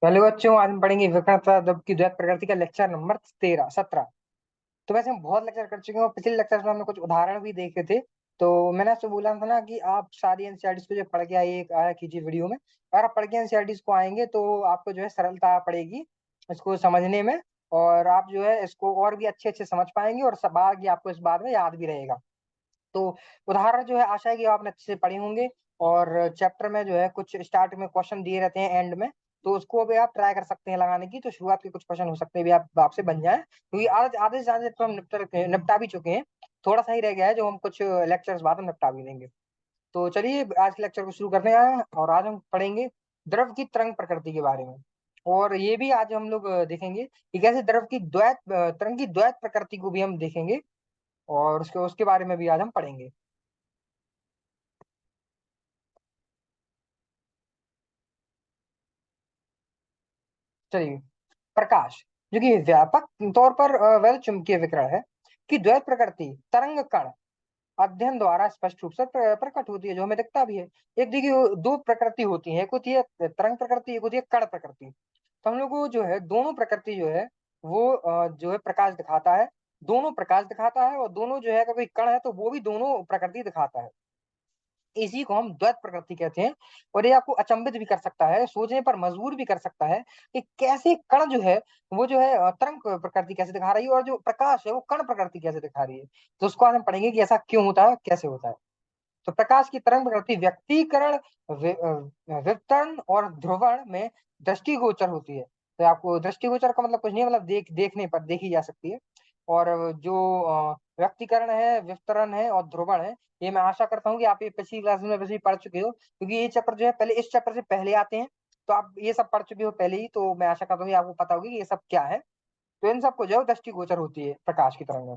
पहले बच्चों आज हम पढ़ेंगे विकर्ण तथा द्रव की द्वैत प्रकृति का लेक्चर नंबर 13 17। तो वैसे हम बहुत लेक्चर कर चुके हैं और पिछले लेक्चर में हमने कुछ उदाहरण भी देखे थे। तो मैंने आपसे बोला था ना कि आप सारी एनसीईआरटी को जो पढ़ के आया कीजिए वीडियो में। अगर आप पढ़ के एनसीईआरटी को आएंगे तो आपको जो है सरलता पड़ेगी इसको समझने में। और आप जो है इसको और भी अच्छे अच्छे समझ पाएंगे और सब आगे आपको इस बात में याद भी रहेगा। तो उदाहरण जो है आशा है कि आपने अच्छे से पढ़े होंगे। और चैप्टर में जो है कुछ स्टार्ट में क्वेश्चन दिए रहते हैं एंड में। तो उसको भी आप ट्राई कर सकते हैं लगाने की। तो शुरुआत के कुछ क्वेश्चन हो सकते हैं भी आप आपसे बन जाए क्योंकि आधे आधे से ज्यादा तो हम निपटा भी चुके हैं। थोड़ा सा ही रह गया है जो हम कुछ लेक्चर्स बाद में निपटा भी लेंगे। तो चलिए आज के लेक्चर को शुरू करते हैं और आज हम पढ़ेंगे द्रव की तरंग प्रकृति के बारे में। और ये भी आज हम लोग देखेंगे कि कैसे द्रव की तरंग की द्वैत प्रकृति को भी हम देखेंगे। और उसके उसके बारे में भी आज हम पढ़ेंगे। चलिए, प्रकाश जो कि व्यापक तौर पर वैध चुंबकीय विकिरण है कि द्वैत प्रकृति तरंग कण अध्ययन द्वारा स्पष्ट रूप से प्रकट होती है जो हमें दिखता भी है। एक देखिए दो प्रकृति होती है, एक होती है तरंग प्रकृति, एक होती है कण प्रकृति। तो हम लोग को जो है दोनों प्रकृति जो है वो जो है प्रकाश दिखाता है। दोनों प्रकाश दिखाता है और दोनों जो है अगर कोई कण है तो वो भी दोनों प्रकृति दिखाता है। इसी को हम द्वैत प्रकृति कहते हैं। और ये आपको अचंभित भी कर सकता है, सोचने पर मजबूर भी कर सकता है कि कैसे कण जो है वो जो है तरंग प्रकृति कैसे दिखा रही है और जो प्रकाश है वो कण प्रकृति कैसे दिखा रही है। तो उसको आज हम पढ़ेंगे कि ऐसा क्यों होता है, कैसे होता है। तो प्रकाश की तरंग प्रकृति व्यक्तीकरण, विवर्तन और ध्रुवण में दृष्टिगोचर होती है। तो आपको दृष्टिगोचर का मतलब कुछ नहीं है, मतलब देखने पर देखी जा सकती है। और जो व्यक्तीकरण है, विवर्तन है और ध्रुवण है, ये मैं आशा करता हूँ कि आप ये पिछली क्लास में वैसे ही पढ़ चुके हो क्योंकि ये चैप्टर जो है पहले इस चैप्टर से पहले आते हैं। तो आप ये सब पढ़ चुके हो पहले ही, तो मैं आशा करता हूँ कि आपको पता होगी कि ये सब क्या है। तो इन सबको जो है दृष्टिगोचर होती है प्रकाश की तरंग।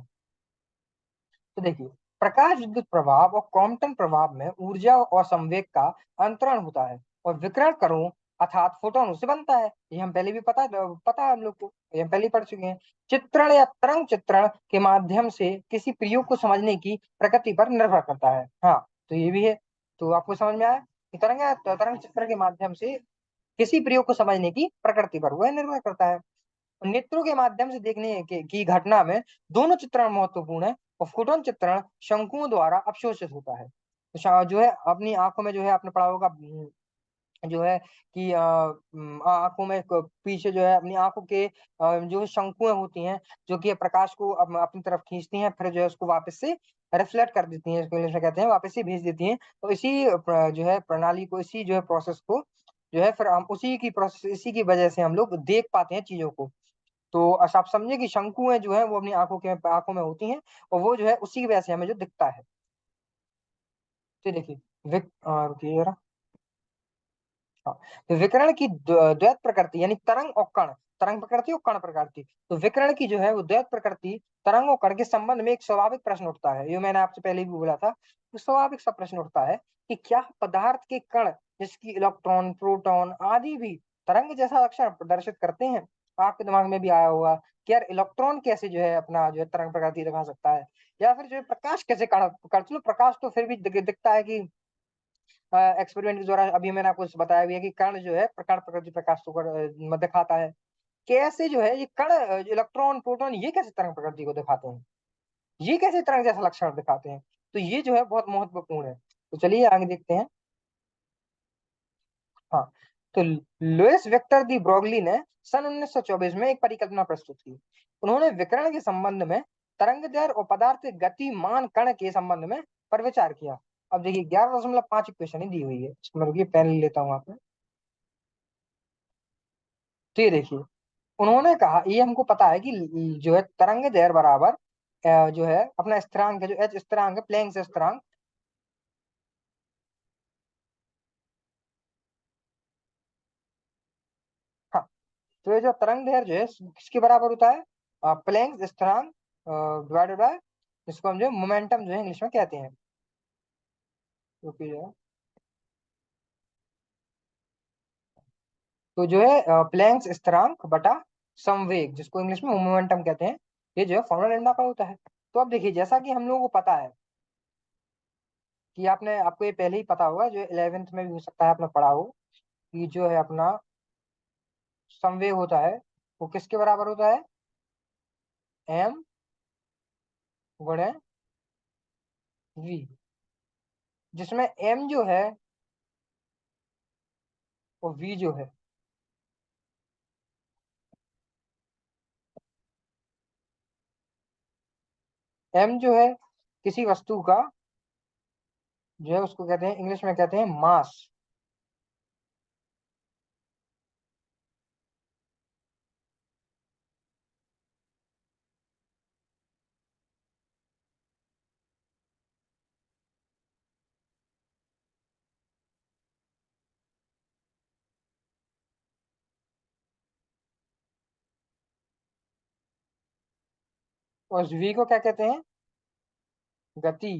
तो देखिए, प्रकाश विद्युत प्रभाव और क्वांटम प्रभाव में ऊर्जा और संवेग का अंतरण होता है और विकिरण कणों अर्थात फोटोन से बनता है। ये हम पहले भी पता है हम लोग को, ये हम पहले ही पढ़ चुके हैं। चित्रण या तरंग चित्रण के माध्यम से किसी प्रयोग को समझने की प्रकृति पर निर्भर करता है। हाँ, तो ये भी है। तो आपको समझ में आया कि तरंग चित्रण के माध्यम से किसी प्रयोग को समझने की प्रकृति पर वह निर्भर करता है। नेत्रों के माध्यम से देखने की घटना में दोनों चित्रण महत्वपूर्ण है। और फोटोन चित्रण शंकुओं द्वारा अवशोषित होता है। तो जो है अपनी आंखों में जो है आपने पढ़ा होगा जो है कि आंखों में पीछे जो है अपनी आंखों के जो है शंकुएं होती हैं जो कि प्रकाश को अपनी तरफ खींचती हैं, फिर जो है उसको वापस से रिफ्लेक्ट कर देती हैं, इसको इंग्लिश में कहते हैं वापस से भेज देती हैं। तो इसी जो है प्रणाली को, इसी जो है प्रोसेस को जो है फिर हम उसी की प्रोसेस, इसी की वजह से हम लोग देख पाते हैं चीजों को। तो आप समझे कि शंकुएं जो है वो अपनी आंखों में होती हैं और वो जो है उसी की वजह से हमें जो दिखता है। तो देखिए, रुकिए जरा। हाँ, तो विकिरण की द्वैत प्रकृति यानी तरंग और कण, तरंग प्रकृति और कण प्रकृति। तो विकिरण की जो है वो द्वैत प्रकृति तरंग और कण के संबंध में एक स्वाभाविक प्रश्न उठता है, ये मैंने आपसे पहले भी बोला था। तो स्वाभाविक सा प्रश्न उठता है कि क्या पदार्थ के कण जिसकी इलेक्ट्रॉन, प्रोटॉन आदि भी तरंग जैसा लक्षण प्रदर्शित करते हैं। आपके दिमाग में भी आया होगा कि यार इलेक्ट्रॉन कैसे जो है अपना जो है तरंग प्रकृति दिखा सकता है, या फिर जो है प्रकाश कैसे चलो प्रकाश तो फिर भी दिखता है कि एक्सपेरिमेंट के द्वारा अभी मैंने आपको बताया भी है कि कण जो है प्रकार प्रकृति प्रकाश को दिखाता है। कैसे जो है ये कण इलेक्ट्रॉन, प्रोटॉन ये कैसे तरंग प्रकृति को दिखाते हैं, ये कैसे तरंग जैसा लक्षण दिखाते हैं। तो ये जो है बहुत महत्वपूर्ण है। तो चलिए आगे देखते हैं। हाँ, तो लुइस विक्टर दी ब्रोगली ने सन 1924 में एक परिकल्पना प्रस्तुत की। उन्होंने विकिरण के संबंध में तरंग दैर्घ्य और पदार्थ के गतिमान कण के संबंध में पर विचार किया। अब देखिए 11.5 इक्वेशन ही दी हुई है, इसको मैं रुकिए पेन ले लेता हूँ आप। तो ये देखिए, उन्होंने कहा ये हमको पता है कि जो है तरंग दैर्घ्य बराबर जो है अपना स्थिरांक है, जो एच स्थिरांक है, प्लैंक स्थिरांक। हाँ, तो ये जो तरंग दैर्घ्य जो है किसके बराबर होता है, प्लैंक स्थिरांक डिवाइडेड बाय, इसको हम जो मोमेंटम जो है इंग्लिश में कहते हैं। क्योंकि जो है तो जो है प्लैंक स्थिरांक बटा संवेग, जिसको इंग्लिश में मोमेंटम कहते हैं, ये जो है फॉर्मूला लैम्डा का होता है। तो अब देखिए जैसा कि हम लोगों को पता है कि आपको ये पहले ही पता होगा, जो 11th में भी हो सकता है आपने पढ़ा हो कि जो है अपना संवेग होता है वो किसके बराबर होता है? एम गुणे वी, जिसमें एम जो है और वी जो है, एम जो है किसी वस्तु का जो है उसको कहते हैं, इंग्लिश में कहते हैं मास। और उस वी को क्या कहते हैं? गति।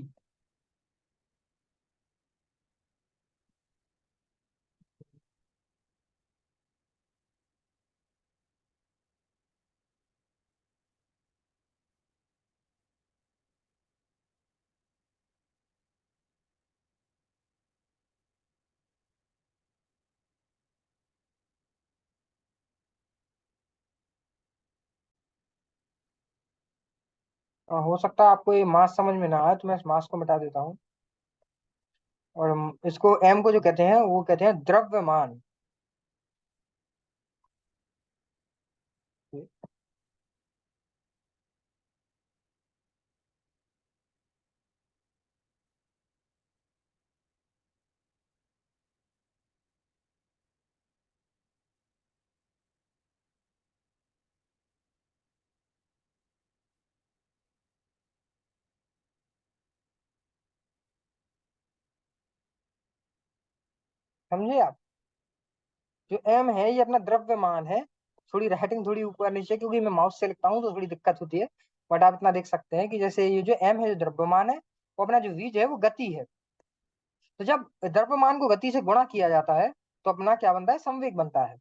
हो सकता है आपको ये मास समझ में ना आए, तो मैं इस मास को मिटा देता हूँ। और इसको एम को जो कहते हैं वो कहते हैं द्रव्यमान। समझे आप? जो एम है ये अपना द्रव्यमान है। थोड़ी राइटिंग थोड़ी ऊपर नीचे, क्योंकि मैं माउस से लिखता हूँ तो थोड़ी दिक्कत होती है। बट आप इतना देख सकते हैं कि जैसे ये जो एम है जो द्रव्यमान है, वो अपना जो वी जो है वो गति है। तो जब द्रव्यमान को गति से गुणा किया जाता है तो अपना क्या बनता है? संवेग बनता है।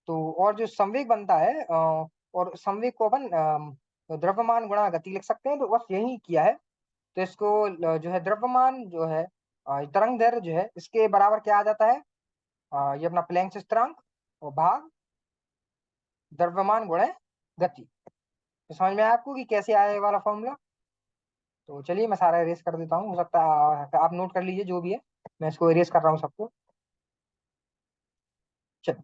तो और जो संवेग बनता है और संवेग को अपन द्रव्यमान गुणा गति लिख सकते हैं, तो बस यही किया है। तो इसको जो है द्रव्यमान जो है तरंग दैर्घ्य जो है इसके बराबर क्या आ जाता है? ये अपना प्लैंक स्थिरांक और भाग द्रव्यमान गुणे गति। तो समझ में आया आपको कि कैसे आया ये वाला फॉर्मूला? तो चलिए मैं सारा इरेज कर देता हूँ, हो सकता है आप नोट कर लीजिए जो भी है। मैं इसको इरेज कर रहा हूँ सबको। चलिए।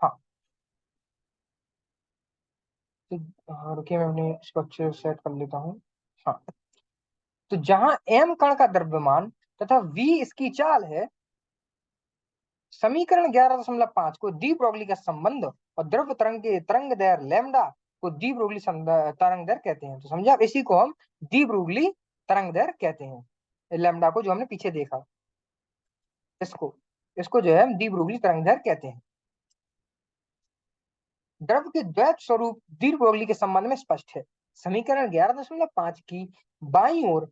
हाँ। तो रुकिए, मैं अपने इसको अच्छे से सेट कर लेता हूँ। हाँ। तो जहां एम कण का द्रव्यमान तथा वी इसकी चाल है, समीकरण 11.5 को डी ब्रोगली का संबंध और द्रव तरंग के तरंग दैर्घ्य लैम्डा को डी ब्रोगली तरंग दैर्घ्य कहते हैं। तो समझे आप? इसी को हम डी ब्रोगली तरंग दैर्घ्य कहते हैं, लैम्डा को जो हमने पीछे देखा। इसको इसको जो है हम डी ब्रोगली तरंग दैर्घ्य कहते हैं। द्रव के द्वैत स्वरूप डी ब्रोगली के संबंध में स्पष्ट है। समीकरण 11.5 की बाईं ओर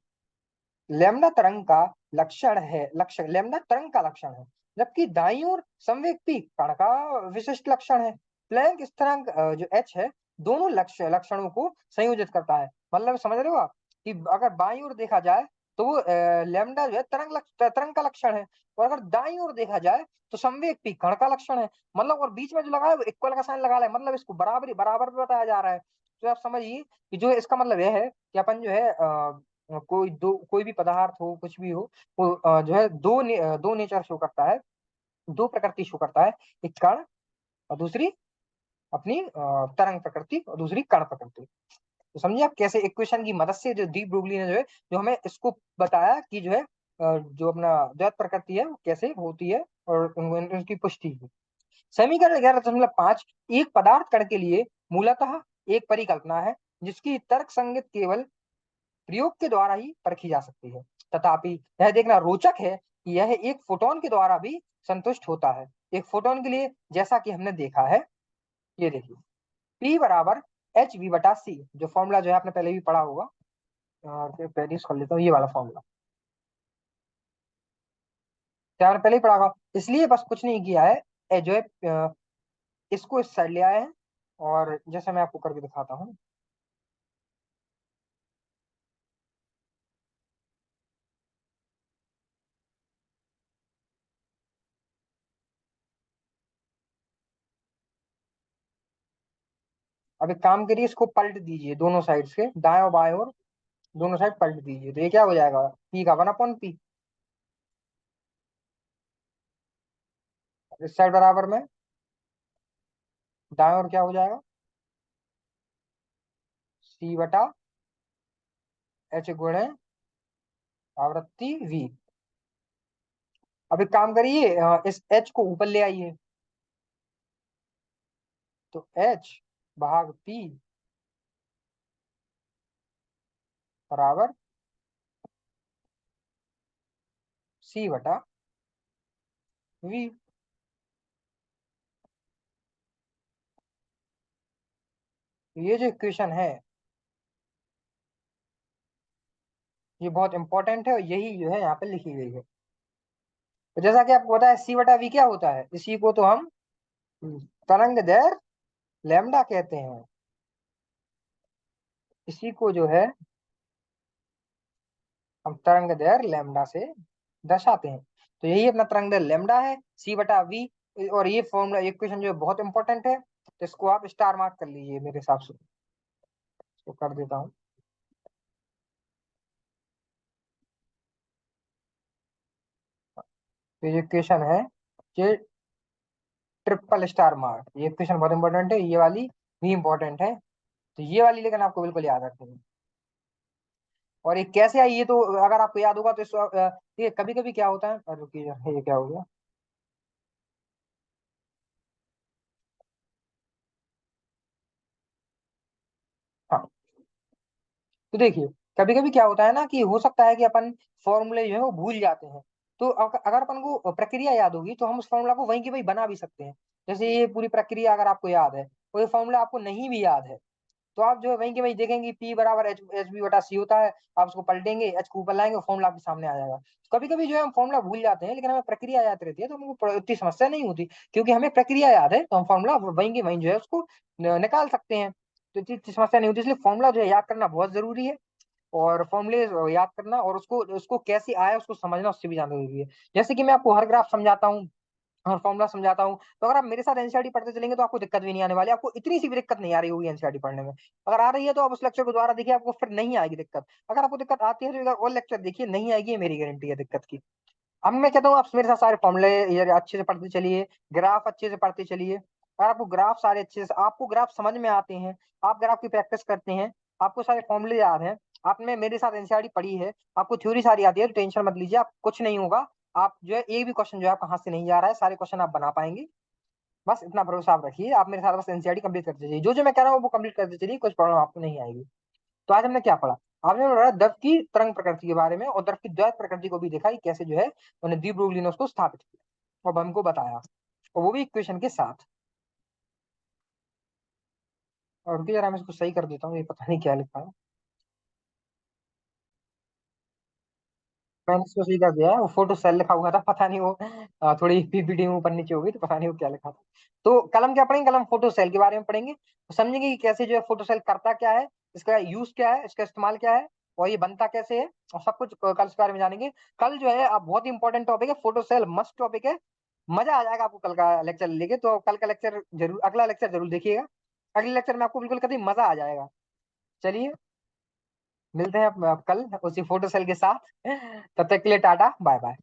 लैम्डा तरंग का लक्षण है, लक्षण लैम्डा तरंग का लक्षण है, जबकि दाईं ओर संवेग पी कण का विशिष्ट लक्षण है। प्लैंक स्थिरांक जो एच है दोनों लक्षणों को संयोजित करता है। मतलब समझ रहे हो आप कि अगर बाईं ओर देखा जाए तो वो लैम्डा जो है तरंग का लक्षण है, और अगर दाईं ओर देखा जाए तो संवेग पी कण का लक्षण है। मतलब और बीच में जो लगा है वो इक्वल का साइन लगा है, मतलब इसको बराबर बराबर पे बताया जा रहा है। तो आप समझिए कि जो है इसका मतलब यह है कि अपन जो है कोई भी पदार्थ हो कुछ भी हो, वो जो है दो नेचर शो करता है, दो प्रकृति शो करता है। एक कण और दूसरी अपनी तरंग प्रकृति, और दूसरी कण प्रकृति। तो समझिए आप कैसे इक्वेशन की मदद से जो डी ब्रोगली ने जो है जो हमें इसको बताया कि जो है जो अपना द्वैत प्रकृति है वो कैसे होती है, और उनकी पुष्टि की। समीकरण 11.5 एक पदार्थ कण के लिए मूलतः एक परिकल्पना है जिसकी तर्क संगत केवल प्रयोग के द्वारा ही परखी जा सकती है। तथापि यह देखना रोचक है कि यह एक फोटोन के द्वारा भी संतुष्ट होता है। एक फोटोन के लिए जैसा कि हमने देखा है, ये देखिए P बराबर एच वी बटा सी, जो फॉर्मूला जो है आपने पहले भी पढ़ा होगा। और फिर पहले कर लेता हूँ ये वाला फॉर्मूला, क्या आपने पहले ही पढ़ा होगा। इसलिए बस कुछ नहीं किया है, जो है इसको इस साइड ले आए हैं। और जैसे मैं आपको करके दिखाता हूँ। अब एक काम करिए, इसको पलट दीजिए दोनों साइड से, दाएं और बाएं और दोनों साइड पलट दीजिए, तो ये क्या हो जाएगा, पी का 1/p। इस साइड बराबर में दाएं और क्या हो जाएगा, C/H गुणे आवृत्ति V। अब एक काम करिए, इस H को ऊपर ले आइए, तो H/P बराबर C/V। ये जो इक्वेशन है ये बहुत इंपॉर्टेंट है, और यही जो है यहाँ पे लिखी गई है। तो जैसा कि आपको पता है C/V क्या होता है, इसी को तो हम तरंग दैर्घ्य लैम्डा कहते हैं। इसी को जो है हम तरंग दैर्घ्य लैम्डा से दर्शाते हैं। तो यही अपना तरंग दैर्घ्य लैम्डा है, C/V। और ये फॉर्मूला इक्वेशन जो है बहुत इंपॉर्टेंट है, तो इसको आप स्टार मार्क कर लीजिए मेरे हिसाब से। इसको कर देता हूँ। तो ये इक्वेशन है, ये ट्रिपल स्टार मार्क, ये इक्वेशन बहुत इंपॉर्टेंट है, ये वाली भी इंपॉर्टेंट है। तो ये वाली लेकिन आपको बिल्कुल याद रखनी है। और ये कैसे आई, ये तो अगर आपको याद होगा तो ये कभी कभी क्या होता है, रुकिए ये क्या हो गया। हाँ, तो देखिए कभी कभी क्या होता है ना, कि हो सकता है कि अपन फॉर्मूले जो है वो भूल जाते हैं। तो अगर अपन को प्रक्रिया याद होगी तो हम उस फॉर्मूला को वहीं की वहीं बना भी सकते हैं। जैसे ये पूरी प्रक्रिया अगर आपको याद है, कोई फॉर्मूला आपको नहीं भी याद है, तो आप जो है वहीं के वहीं देखेंगे, P बराबर H B/C होता है। आप उसको पलटेंगे, H को ऊपर लाएंगे, फॉर्मूला आपके सामने आ जाएगा। कभी कभी जो है हम फॉर्मूला भूल जाते हैं, लेकिन हमें प्रक्रिया याद रहती है, तो हमको इतनी समस्या नहीं होती, क्योंकि हमें प्रक्रिया याद है, तो हम फॉर्मूला वहीं के वहीं जो है उसको निकाल सकते हैं। तो इतनी समस्या नहीं होती, इसलिए फॉर्मूला जो है याद करना बहुत जरूरी है। और फॉर्मूले याद करना और उसको उसको कैसे आया उसको समझना, उससे भी ज्यादा जरूरी है। जैसे कि मैं आपको हर ग्राफ समझाता हूँ और फॉर्मूला समझाता हूँ, तो अगर आप मेरे साथ एनसीईआरटी पढ़ते चलेंगे तो आपको दिक्कत भी नहीं आने वाली, आपको इतनी सी भी दिक्कत नहीं आ रही होगी एनसीईआरटी पढ़ने में। अगर आ रही है तो आप उस लेक्चर को दोबारा देखिए, आपको फिर नहीं आएगी दिक्कत। अगर आपको दिक्कत आती है तो एक बार और लेक्चर देखिए, नहीं आएगी, ये मेरी गारंटी है दिक्कत की। अब मैं कहता हूँ आप मेरे साथ सारे फॉर्मूले ये अच्छे से पढ़ते चलिए, ग्राफ अच्छे से पढ़ते चलिए। अगर आपको ग्राफ सारे अच्छे से, आपको ग्राफ समझ में आते हैं, आप ग्राफ की प्रैक्टिस करते हैं, आपको सारे फॉर्मूले याद हैं, आपने मेरे साथ एनसीईआरटी पढ़ी है, आपको थ्योरी सारी आती है, तो टेंशन मत लीजिए, आप कुछ नहीं होगा। आप जो है एक भी क्वेश्चन जो है आपका हाथ से नहीं जा रहा है, सारे क्वेश्चन आप बना पाएंगे। बस इतना भरोसा आप रखिए, आप मेरे साथ बस एनसीईआरटी कंप्लीट करते चलिए, जो जो मैं कह रहा हूँ वो कंप्लीट करते चलिए, कुछ प्रॉब्लम आपको नहीं आएगी। तो आज हमने क्या पढ़ा, आपने पढ़ा द्रव की तरंग प्रकृति के बारे में, और द्रव की द्वैत प्रकृति को भी देखा कि कैसे जो है उन्हें दी ब्रोगली ने उसको स्थापित किया और हमको बताया, और वो भी इक्वेशन के साथ। और उनकी जरा मैं इसको सही कर देता हूँ, ये पता नहीं क्या लिखा है। मैंने इसको सही कर दिया है, वो फोटो सेल लिखा हुआ था, पता नहीं वो थोड़ी पीपीटी में ऊपर नीचे हो गई, तो पता नहीं वो क्या लिखा था। तो कलम क्या पढ़ेंगे, कलम फोटो सेल के बारे में पढ़ेंगे, तो समझेंगे कि कैसे जो है फोटो सेल करता क्या है, इसका यूज क्या है, इसका इस्तेमाल क्या है, और ये बनता कैसे है, और सब कुछ कल इसके बारे में जानेंगे। कल जो है अब बहुत ही इंपॉर्टेंट टॉपिक है, फोटो सेल मस्ट टॉपिक है। मजा आ जाएगा आपको कल का लेक्चर लेके, तो कल का लेक्चर जरूर, अगला लेक्चर जरूर देखिएगा। अगले लेक्चर में आपको बिल्कुल कभी मजा आ जाएगा। चलिए, मिलते हैं अब कल उसी फोटो सेल के साथ। तब तक के लिए टाटा बाय बाय।